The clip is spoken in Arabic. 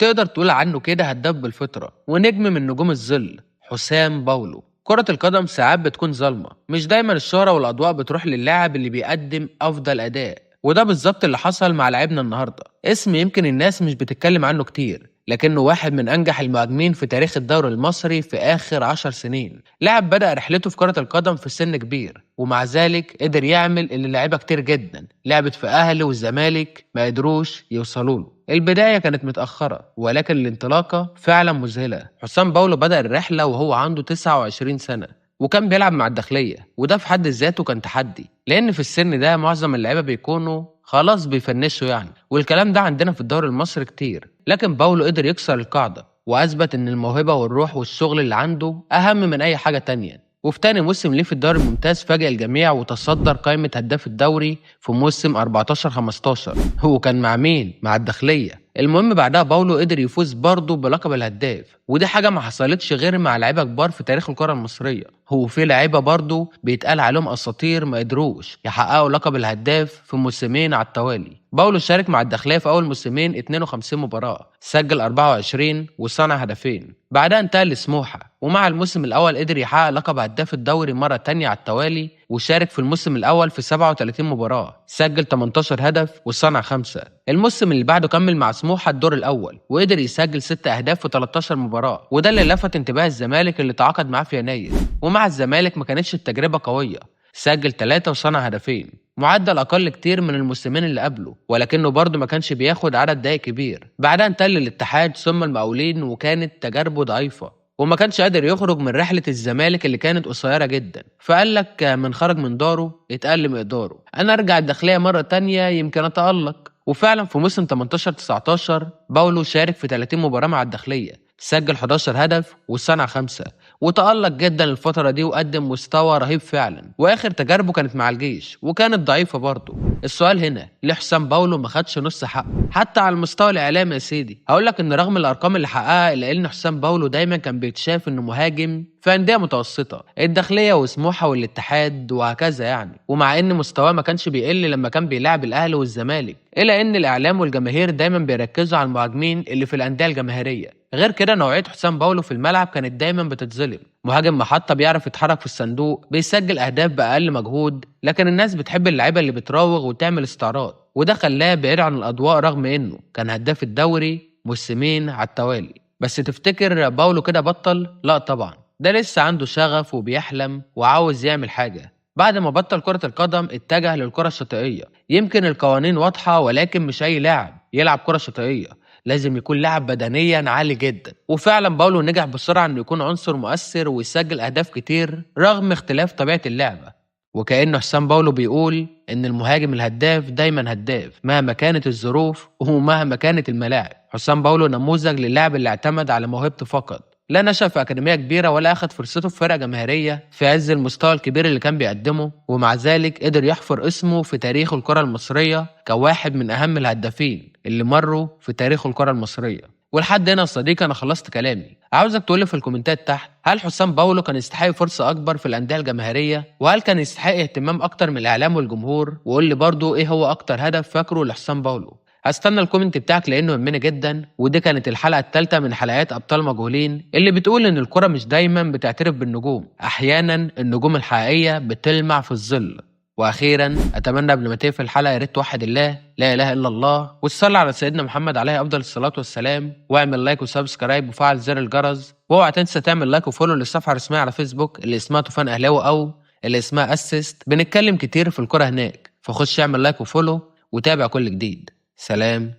تقدر تقول عنه كده هداف بالفطرة ونجم من نجوم الظل. حسام باولو. كرة القدم ساعات بتكون ظلمة، مش دايما الشهرة والأضواء بتروح للاعب اللي بيقدم أفضل أداء، وده بالظبط اللي حصل مع لاعبنا النهاردة. اسم يمكن الناس مش بتتكلم عنه كتير، لكنه واحد من أنجح المهاجمين في تاريخ الدوري المصري في آخر 10 سنين. لاعب بدأ رحلته في كرة القدم في سن كبير، ومع ذلك قدر يعمل اللي لاعيبة كتير جدا لعبت في أهلي والزمالك ما قدروش يوصلوا له. البداية كانت متأخرة، ولكن الانطلاقة فعلا مذهلة. حسام باولو بدأ الرحلة وهو عنده 29 سنة، وكان بيلعب مع الداخلية، وده في حد ذاته كان تحدي، لأن في السن ده معظم اللعيبة بيكونوا خلاص بيفنشوا يعني، والكلام ده عندنا في الدوري المصري كتير. لكن باولو قدر يكسر القاعدة وأثبت إن الموهبة والروح والشغل اللي عنده أهم من أي حاجة تانية. وفي تاني موسم ليه في الدوري الممتاز فاجأ الجميع وتصدر قائمة هداف الدوري في موسم 14-15. هو كان مع مين؟ مع الداخلية. المهم بعدها باولو قدر يفوز برضه بلقب الهداف، ودي حاجة ما حصلتش غير مع لعيبة كبار في تاريخ الكرة المصرية. هو في لعيبة برضه بيتقال عليهم أساطير ما قدروش يحققوا لقب الهداف في موسمين على التوالي. باولو شارك مع الداخلية في أول موسمين 52 مباراة، سجل 24 وصنع هدفين. بعدها انتقل لسموحة، ومع الموسم الأول قدر يحقق لقب هداف الدوري مرة تانية على التوالي، وشارك في الموسم الأول في 37 مباراة، سجل 18 هدف وصنع 5. الموسم اللي بعده كمل مع سموحة الدور الأول، وقدر يسجل 6 أهداف في 13 مباراة، وده اللي لفت انتباه الزمالك اللي تعاقد معاه في يناير. ومع الزمالك ما كانتش التجربة قوية، سجل 3 وصنع هدفين، معدل أقل كتير من الموسمين اللي قبله، ولكنه برضه ما كانش بياخد عدد دقايق كبير. بعدها انتقل للاتحاد ثم المقاولين، وكانت تجاربه ضعيفة، وما كانش قادر يخرج من رحلة الزمالك اللي كانت قصيرة جدا. فقال لك من خرج من داره اتقل مقداره، أنا أرجع الداخلية مرة تانية يمكن أتألق. وفعلا في موسم 18-19 باولو شارك في 30 مباراة مع الداخلية، سجل 11 هدف وصنع 5، وتألق جدا الفترة دي وقدم مستوى رهيب فعلا. واخر تجاربه كانت مع الجيش وكانت ضعيفة برضه. السؤال هنا، ليه حسام باولو ما خدش نص حقه حتى على المستوى الاعلامي يا سيدي؟ هقول لك ان رغم الارقام اللي حققها، الا ان حسام باولو دايما كان بيتشاف انه مهاجم في انديه متوسطه، الداخليه وسموحه والاتحاد وهكذا يعني، ومع ان مستواه ما كانش بيقل لما كان بيلعب الاهلي والزمالك، الا ان الاعلام والجماهير دايما بيركزوا على المهاجمين اللي في الانديه الجماهيريه. غير كده نوعيه حسام باولو في الملعب كانت دايما بتتظلم، مهاجم محطه بيعرف يتحرك في الصندوق، بيسجل اهداف باقل مجهود، لكن الناس بتحب اللعيبه اللي بتراوغ وتعمل استعراض، وده خلاه بعيد عن الاضواء رغم انه كان هداف الدوري موسمين على التوالي. بس تفتكر باولو كده بطل؟ لا طبعا، ده لسه عنده شغف وبيحلم وعاوز يعمل حاجه. بعد ما بطل كرة القدم اتجه للكرة الشاطئية. يمكن القوانين واضحة، ولكن مش أي لاعب يلعب كرة شاطئية، لازم يكون لاعب بدنيا عالي جدا. وفعلا باولو نجح بسرعة انه يكون عنصر مؤثر ويسجل اهداف كتير رغم اختلاف طبيعة اللعبة. وكأنه حسام باولو بيقول ان المهاجم الهداف دايما هداف مهما كانت الظروف ومهما كانت الملاعب. حسام باولو نموذج للاعب اللي اعتمد على موهبته فقط، لا نشأ في أكاديمية كبيرة ولا أخد فرصته في فرقة جماهيرية في عز المستوى الكبير اللي كان بيقدمه، ومع ذلك قدر يحفر اسمه في تاريخ الكرة المصرية كواحد من أهم الهدافين اللي مروا في تاريخ الكرة المصرية. ولحد هنا يا صديقي أنا خلصت كلامي، عاوزك تقولي في الكومنتات تحت، هل حسام باولو كان يستحق فرصة أكبر في الأندية الجماهيرية؟ وهل كان يستحق اهتمام أكتر من الإعلام والجمهور؟ وقول لي برضو إيه هو أكتر هدف فاكره لحسام باولو؟ هستنى الكومنت بتاعك لانه يهمني جدا. ودي كانت الحلقه الثالثه من حلقات ابطال مجهولين اللي بتقول ان الكره مش دايما بتعترف بالنجوم، احيانا النجوم الحقيقيه بتلمع في الظل. واخيرا اتمنى قبل ما تقفل الحلقه يا ريت توحد الله، لا اله الا الله، وتصلي على سيدنا محمد عليه افضل الصلاه والسلام، واعمل لايك وسبسكرايب وفعل زر الجرس، واوعى تنسى تعمل لايك وفولو للصفحه الرسميه على فيسبوك اللي اسمها طوفان اهلاوي او اللي اسمها اسيست، بنتكلم كتير في الكره هناك، فخش اعمل لايك وفولو وتابع كل جديد. سلام.